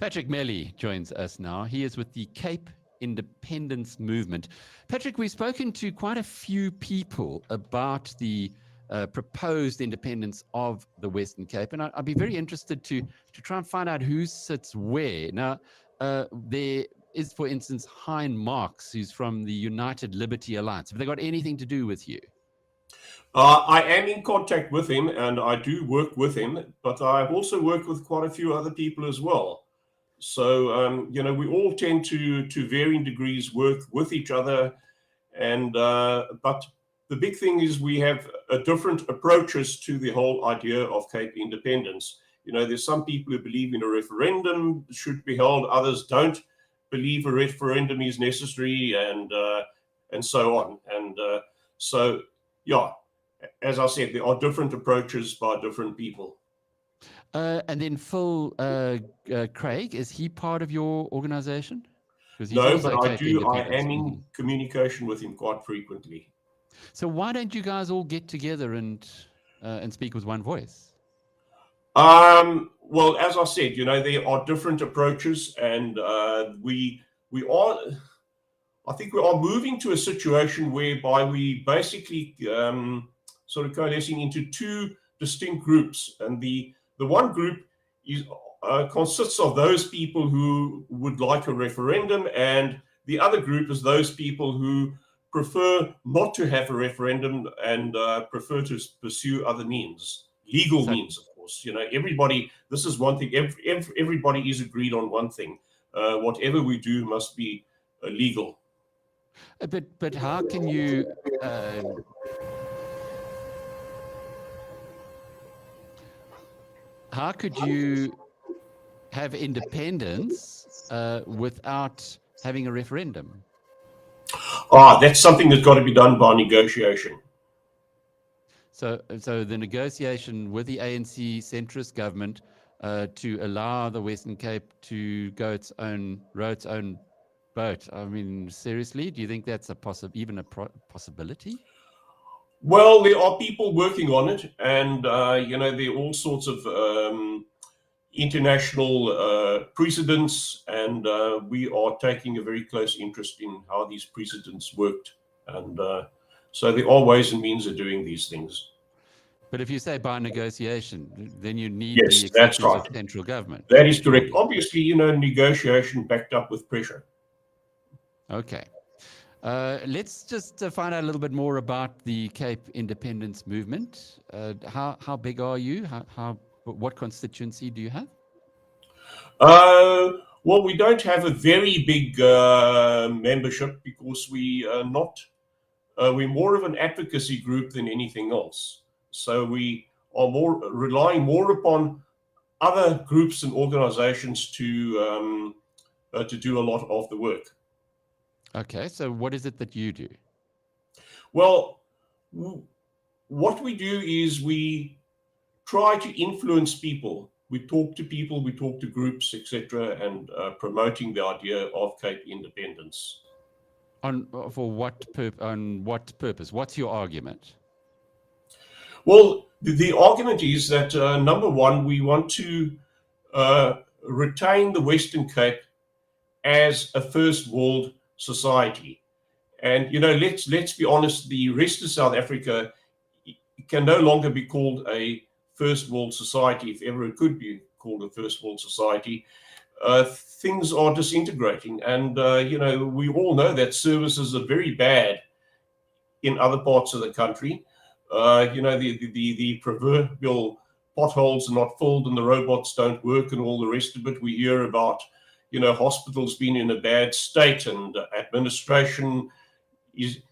Patrick Melly joins us now. He is with the Cape Independence Movement. Patrick, we've spoken to quite a few people about the proposed independence of the Western Cape, and I'd be very interested to try and find out who sits where. Now, there is, for instance, Hein Marks, who's from the United Liberty Alliance. Have they got anything to do with you? I am in contact with him, and I do work with him, but I've also worked with quite a few other people as well. So, we all tend to varying degrees work with each other, and but the big thing is we have different approaches to the whole idea of Cape independence. There's some people who believe in a referendum should be held, others don't believe a referendum is necessary, and so on. And so, yeah, as I said, there are different approaches by different people. And then Phil Craig, is he part of your organization? No, but I am in communication with him quite frequently. So why don't you guys all get together and speak with one voice? Well, as I said, there are different approaches, and I think we are moving to a situation whereby we basically sort of coalescing into two distinct groups, and the one group consists of those people who would like a referendum, and the other group is those people who prefer not to have a referendum and prefer to pursue other means, legal means, of course. Everybody, this is one thing, everybody is agreed on one thing. Whatever we do must be legal. But how can you... How could you have independence without having a referendum? That's something that's got to be done by negotiation. So the negotiation with the ANC centrist government to allow the Western Cape to go its own boat. I mean, seriously, do you think that's even a possibility? Well, there are people working on it, and there are all sorts of international precedents, and we are taking a very close interest in how these precedents worked, and so there are ways and means of doing these things. But if you say by negotiation, then you need the acceptance of central government. That is correct. Obviously, negotiation backed up with pressure. Okay. Let's just find out a little bit more about the Cape Independence Movement. How big are you? What constituency do you have? Well, we don't have a very big membership because we are not. We're more of an advocacy group than anything else. So we are relying more upon other groups and organizations to do a lot of the work. Okay, so what is it that you do? Well, what we do is we try to influence people. We talk to people, we talk to groups, etc., and promoting the idea of Cape independence. On what purpose? What's your argument? Well, the argument is that number one, we want to retain the Western Cape as a first world society, and let's be honest, the rest of South Africa can no longer be called a first world society, if ever it could be called a first world society. Things are disintegrating, and we all know that services are very bad in other parts of the country. The proverbial potholes are not filled and the robots don't work and all the rest of it. We hear about hospitals being in a bad state, and administration is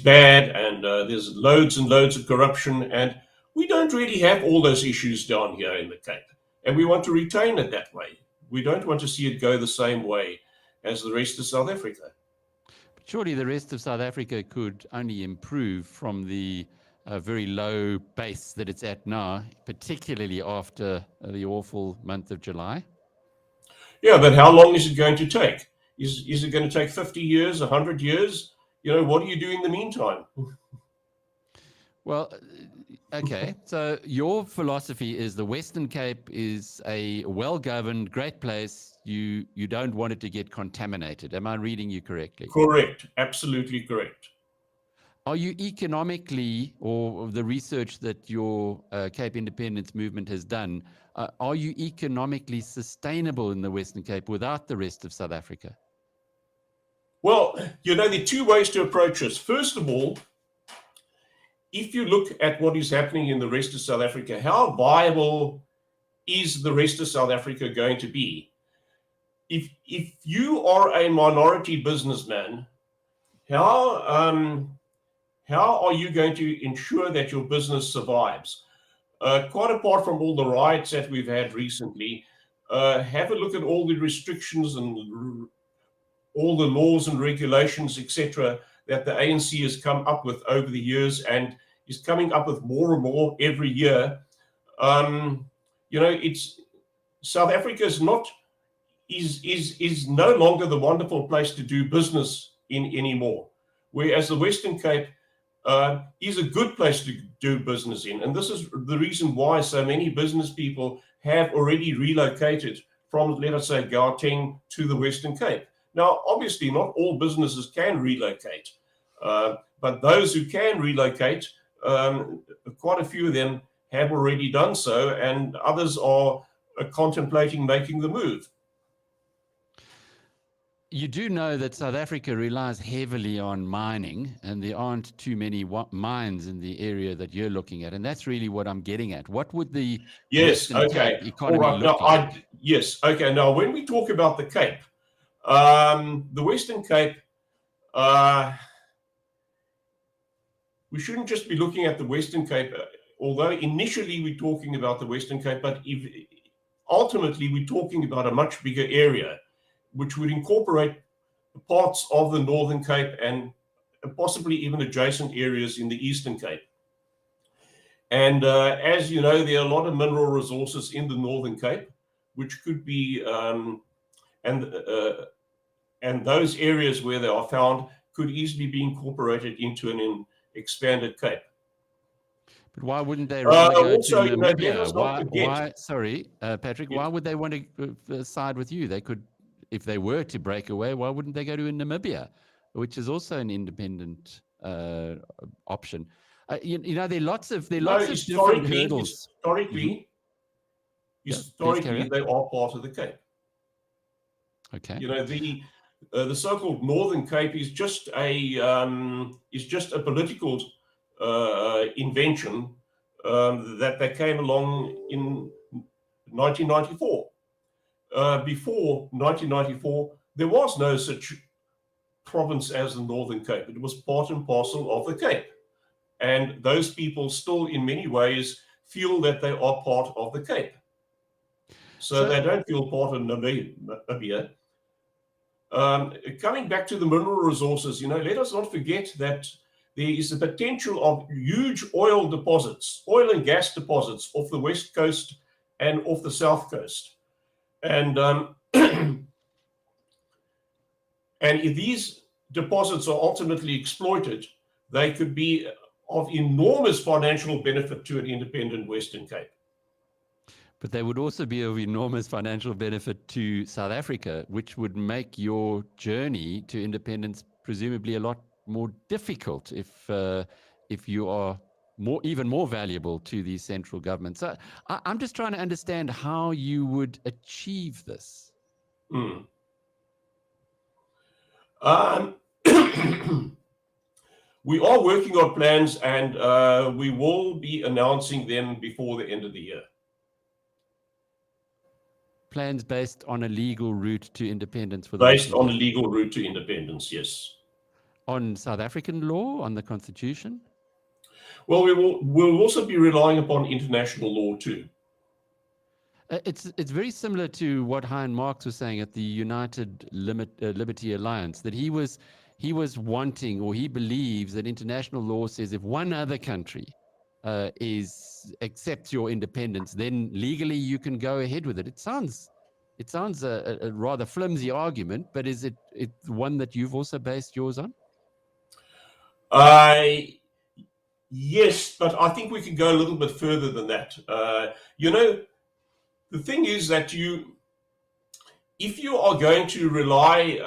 bad, and there's loads and loads of corruption, and we don't really have all those issues down here in the Cape, and we want to retain it that way. We don't want to see it go the same way as the rest of South Africa. But surely the rest of South Africa could only improve from the very low base that it's at now, particularly after the awful month of July. Yeah, but how long is it going to take? Is it going to take 50 years, 100 years? What do you do in the meantime? Well, Okay, so your philosophy is the Western Cape is a well-governed, great place. You don't want it to get contaminated. Am I reading you correctly? Correct. Absolutely correct. Are you economically, or the research that your Cape independence movement has done, are you economically sustainable in the Western Cape without the rest of South Africa? Well, there are two ways to approach this. First of all, if you look at what is happening in the rest of South Africa, how viable is the rest of South Africa going to be? If you are a minority businessman, how are you going to ensure that your business survives? Quite apart from all the riots that we've had recently, have a look at all the restrictions and all the laws and regulations, etc., that the ANC has come up with over the years and is coming up with more and more every year. It's South Africa is no longer the wonderful place to do business in anymore, whereas the Western Cape is a good place to do business in. And this is the reason why so many business people have already relocated from, let us say, Gauteng to the Western Cape. Now, obviously, not all businesses can relocate, but those who can relocate, quite a few of them have already done so, and others are contemplating making the move. You do know that South Africa relies heavily on mining, and there aren't too many mines in the area that you're looking at, and that's really what I'm getting at. What would the Western Cape economy look like? Yes, okay. Now, when we talk about the Cape, the Western Cape, we shouldn't just be looking at the Western Cape, although initially we're talking about the Western Cape, but ultimately we're talking about a much bigger area, which would incorporate parts of the Northern Cape and possibly even adjacent areas in the Eastern Cape. And as you know, there are a lot of mineral resources in the Northern Cape, which could be, and those areas where they are found could easily be incorporated into an expanded Cape. But why wouldn't they rather go also, to Namibia? Sorry, Patrick, why would they want to side with you? They could, if they were to break away, why wouldn't they go to Namibia, which is also an independent option? There are lots of different hurdles. Historically, they are part of the Cape. Okay. The so-called Northern Cape is just a political invention that they came along in 1994. Before 1994, there was no such province as the Northern Cape. It was part and parcel of the Cape. And those people still, in many ways, feel that they are part of the Cape. So they don't feel part of Namibia. Coming back to the mineral resources, let us not forget that there is the potential of huge oil and gas deposits off the west coast and off the south coast. And and if these deposits are ultimately exploited, they could be of enormous financial benefit to an independent Western Cape. But they would also be of enormous financial benefit to South Africa, which would make your journey to independence presumably a lot more difficult if you are even more valuable to the central government. So I'm just trying to understand how you would achieve this. We are working on plans, and we will be announcing them before the end of the year. Plans based on a legal route to independence for the based on a legal route to independence, yes. On South African law, on the Constitution? Well, we'll also be relying upon international law too. It's very similar to what Hein Marx was saying at the United Liberty Alliance, that he was wanting, or he believes that international law says if one other country accepts your independence, then legally you can go ahead with it. It sounds a rather flimsy argument, but is it one that you've also based yours on? Yes, but I think we can go a little bit further than that. The thing is that if you are going to rely,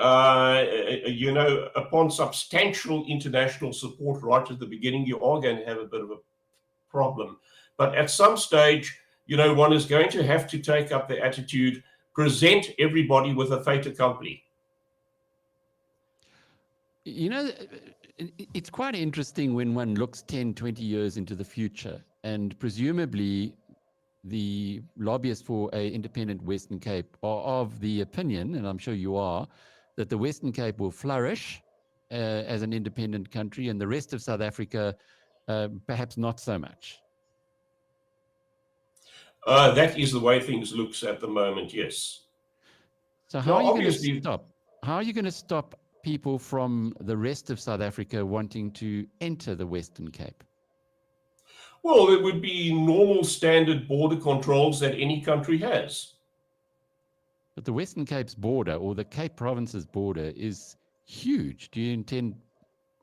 upon substantial international support right at the beginning, you are going to have a bit of a problem. But at some stage, one is going to have to take up the attitude, present everybody with a fait accompli. It's quite interesting when one looks 10, 20 years into the future, and presumably the lobbyists for an independent Western Cape are of the opinion, and I'm sure you are, that the Western Cape will flourish as an independent country, and the rest of South Africa perhaps not so much. That is the way things looks at the moment, yes. So how are you going to stop? How are you going to stop people from the rest of South Africa wanting to enter the Western Cape? Well, it would be normal standard border controls that any country has. But the Western Cape's border, or the Cape Province's border, is huge. Do you intend,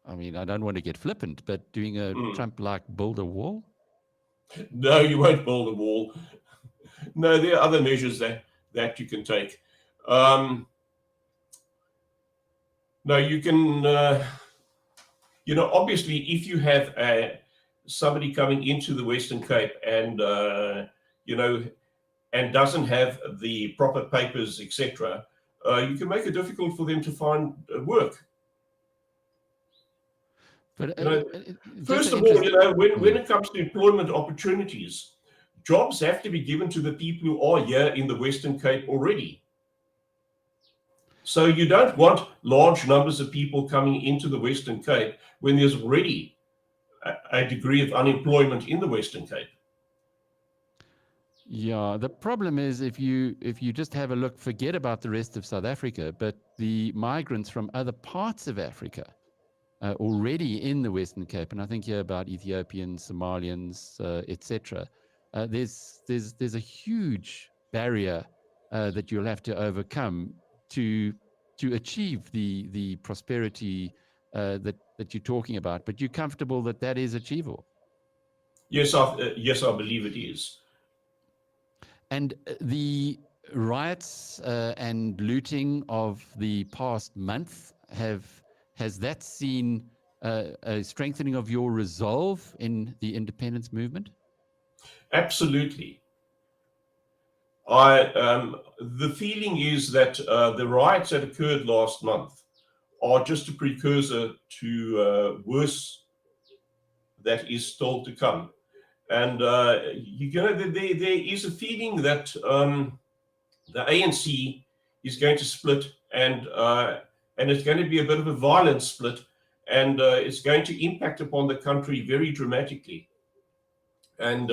I mean, I don't want to get flippant, but doing a Trump-like build a wall? No, you won't build a wall. No, there are other measures that you can take. No, you can, obviously, if you have somebody coming into the Western Cape and, and doesn't have the proper papers, etc., you can make it difficult for them to find work. But first of all, when it comes to employment opportunities, jobs have to be given to the people who are here in the Western Cape already. So you don't want large numbers of people coming into the Western Cape when there's already a degree of unemployment in the Western Cape. Yeah, the problem is if you just have a look, forget about the rest of South Africa, but the migrants from other parts of Africa already in the Western Cape, and I think here about Ethiopians, Somalians, etc. There's a huge barrier that you'll have to overcome to achieve the prosperity that you're talking about. But you're comfortable that is achievable? Yes, I believe it is. And the riots and looting of the past month, has that seen a strengthening of your resolve in the independence movement? Absolutely. The feeling is that the riots that occurred last month are just a precursor to worse that is still to come. And there is a feeling that the ANC is going to split, and it's going to be a bit of a violent split, and it's going to impact upon the country very dramatically. And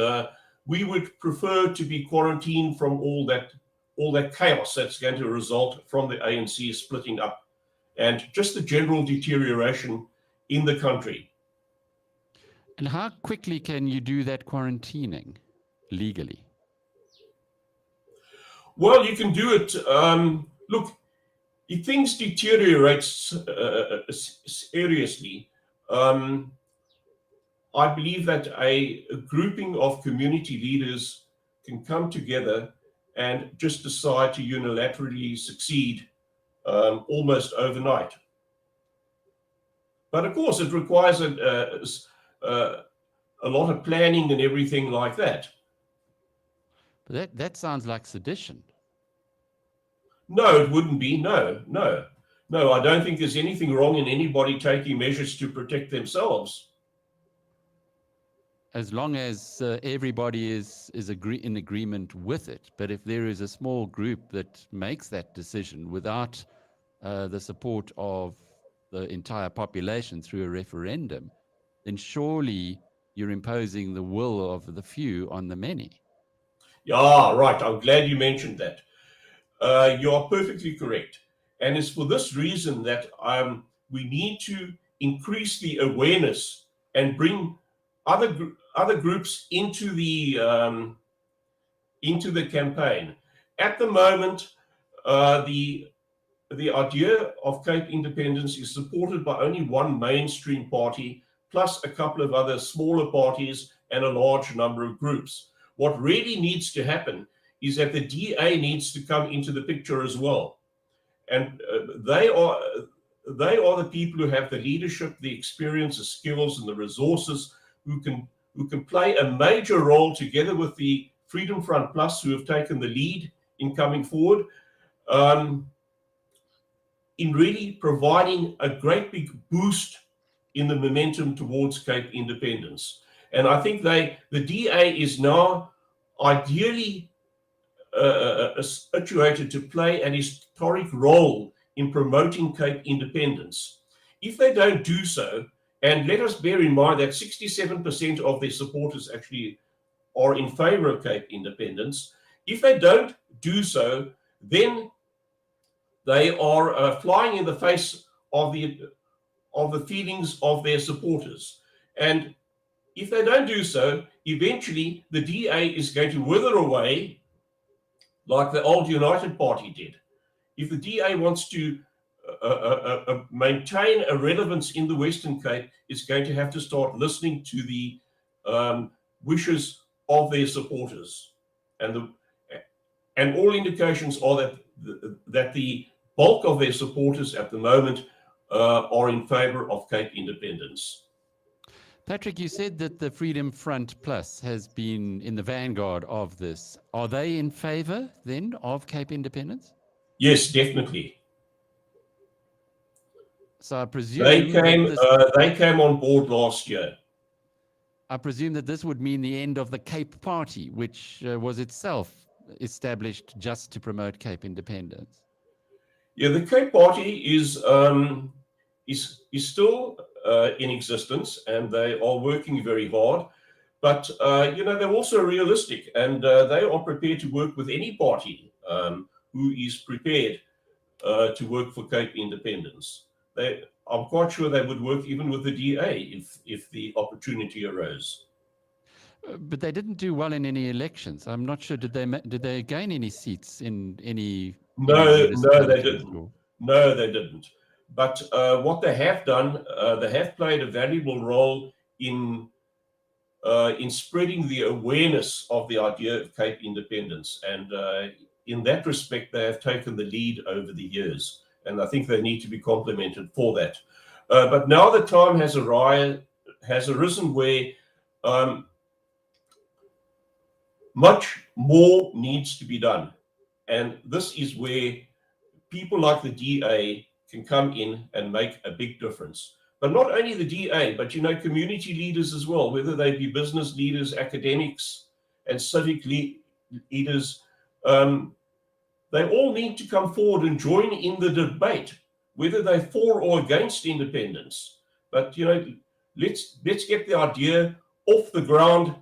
we would prefer to be quarantined from all that chaos that's going to result from the ANC splitting up, and just the general deterioration in the country. And how quickly can you do that quarantining legally? Well, you can do it. Look, if things deteriorate seriously, I believe that a grouping of community leaders can come together and just decide to unilaterally succeed almost overnight. But of course, it requires a lot of planning and everything like that. But that sounds like sedition. No, it wouldn't be. No. I don't think there's anything wrong in anybody taking measures to protect themselves. As long as everybody is in agreement with it. But if there is a small group that makes that decision without the support of the entire population through a referendum, then surely you're imposing the will of the few on the many. Yeah, right. I'm glad you mentioned that. You are perfectly correct. And it's for this reason that we need to increase the awareness and bring other groups into the campaign. At the moment, the idea of Cape independence is supported by only one mainstream party, plus a couple of other smaller parties and a large number of groups. What really needs to happen is that the DA needs to come into the picture as well. And they are the people who have the leadership, the experience, the skills, and the resources who can play a major role together with the Freedom Front Plus, who have taken the lead in coming forward, in really providing a great big boost in the momentum towards Cape independence. And I think the DA is now ideally situated to play an historic role in promoting Cape independence. If they don't do so, and let us bear in mind that 67% of their supporters actually are in favor of Cape independence, if they don't do so, then they are flying in the face of the feelings of their supporters. And if they don't do so, eventually the DA is going to wither away like the old United Party did. If the DA wants to maintain a relevance in the Western Cape, it's going to have to start listening to the wishes of their supporters. And all indications are that the bulk of their supporters at the moment are in favor of Cape independence. Patrick, you said that the Freedom Front Plus has been in the vanguard of this. Are they in favor then of Cape independence? Yes, definitely. So I presume they came on board last year. I presume that this would mean the end of the Cape Party, which was itself established just to promote Cape independence. Yeah, the Cape Party is still in existence, and they are working very hard. But they're also realistic, and they are prepared to work with any party who is prepared to work for Cape independence. I'm quite sure they would work even with the DA if the opportunity arose. But they didn't do well in any elections. I'm not sure. Did they gain any seats in any? No, they didn't. No, they didn't. But what they have done, they have played a valuable role in spreading the awareness of the idea of Cape independence. And in that respect, they have taken the lead over the years. And I think they need to be complimented for that. But now the time has arisen where much more needs to be done. And this is where people like the DA can come in and make a big difference. But not only the DA, but community leaders as well, whether they be business leaders, academics, and civic leaders. They all need to come forward and join in the debate, whether they're for or against independence. But let's get the idea off the ground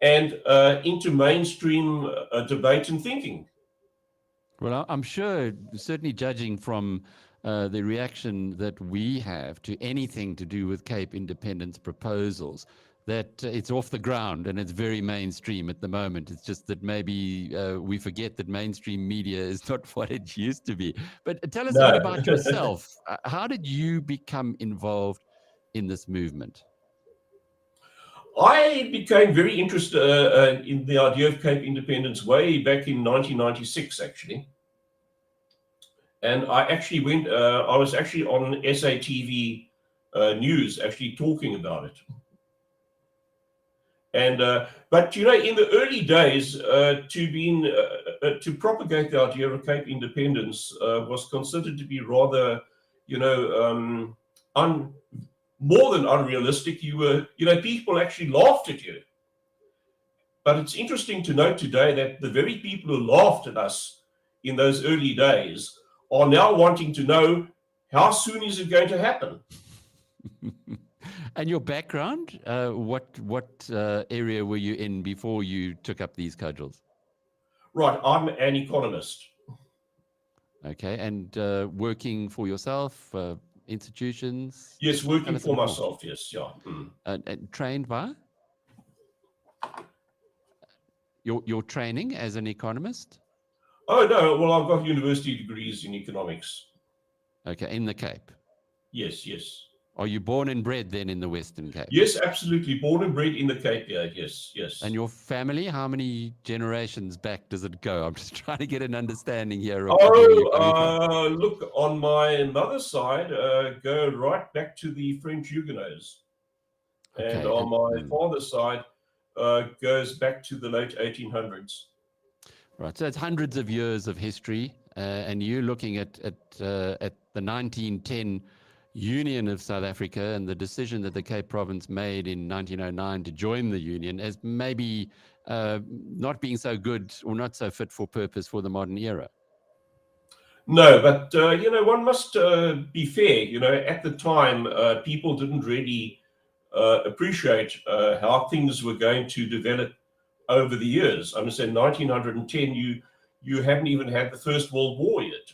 and into mainstream debate and thinking. Well, I'm sure, certainly judging from the reaction that we have to anything to do with Cape independence proposals, that it's off the ground and it's very mainstream at the moment. It's just that maybe we forget that mainstream media is not what it used to be. But tell us a bit about yourself. How did you become involved in this movement? I became very interested in the idea of Cape independence way back in 1996, actually. And I actually I was actually on SATV News, actually talking about it. And but in the early days, to propagate the idea of Cape independence was considered to be rather, more than unrealistic. People actually laughed at you. But it's interesting to note today that the very people who laughed at us in those early days are now wanting to know, how soon is it going to happen? And your background, what area were you in before you took up these cudgels? Right, I'm an economist. Okay, and working for yourself, institutions? Yes, working for myself, yes, yeah. And trained by? Your training as an economist? Oh, no, well, I've got university degrees in economics. Okay, in the Cape? Yes, yes. Are you born and bred then in the Western Cape? Yes, absolutely. Born and bred in the Cape, yeah, yes, yes. And your family, how many generations back does it go? I'm just trying to get an understanding here of where you're coming from. Look, on my mother's side, go right back to the French Huguenots. And Okay, on my father's side, goes back to the late 1800s. Right, so it's hundreds of years of history, and you're looking at the 1910 Union of South Africa and the decision that the Cape Province made in 1909 to join the Union as maybe not being so good or not so fit for purpose for the modern era. No, but one must be fair. At the time, people didn't really appreciate how things were going to develop over the years. I must say, 1910, you haven't even had the First World War yet.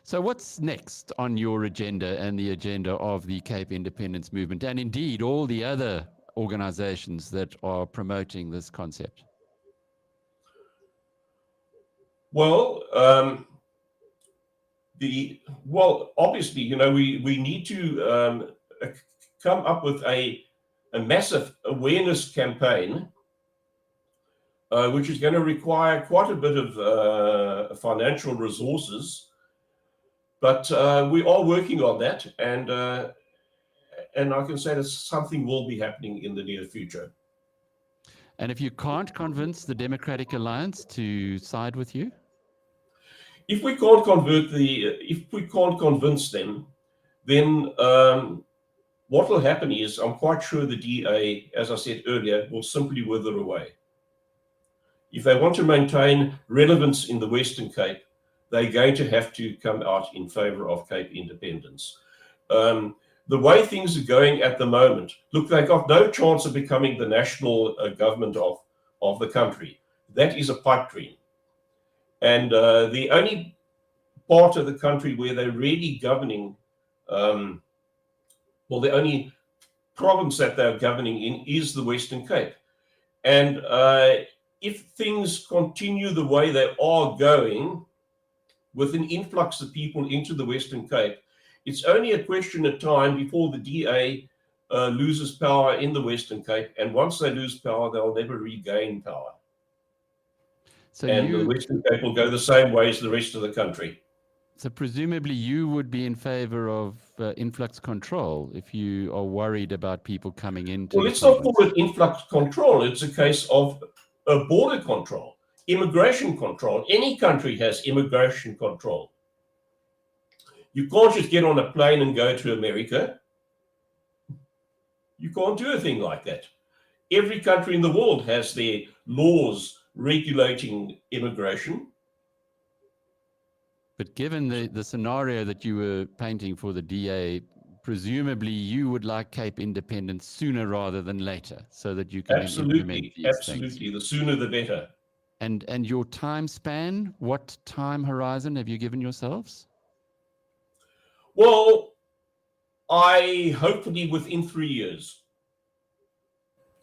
So what's next on your agenda and the agenda of the Cape Independence Movement, and indeed all the other organizations that are promoting this concept? Well, obviously, we need to come up with a massive awareness campaign, which is going to require quite a bit of financial resources. But we are working on that, and I can say that something will be happening in the near future. And if you can't convince the Democratic Alliance to side with you? If we can't convince them, then what will happen is, I'm quite sure the DA, as I said earlier, will simply wither away. If they want to maintain relevance in the Western Cape, they're going to have to come out in favor of Cape independence. The way things are going at the moment, look, they've got no chance of becoming the national government of the country. That is a pipe dream. And the only part of the country where they're really governing, the only province that they're governing in is the Western Cape. And if things continue the way they are going, with an influx of people into the Western Cape, it's only a question of time before the DA loses power in the Western Cape. And once they lose power, they'll never regain power. So the Western Cape will go the same way as the rest of the country. So presumably you would be in favor of influx control if you are worried about people coming into. Well, let's not call it influx control. It's a case of border control. Immigration control. Any country has immigration control. You can't just get on a plane and go to America. You can't do a thing like that. Every country in the world has their laws regulating immigration. But given the scenario that you were painting for the DA, presumably you would like Cape independence sooner rather than later, so that you can implement these things. The sooner the better. And your time span, what time horizon have you given yourselves? Well, hopefully within 3 years,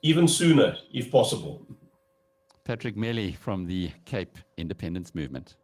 even sooner if possible. Patrick Melly from the Cape Independence Movement.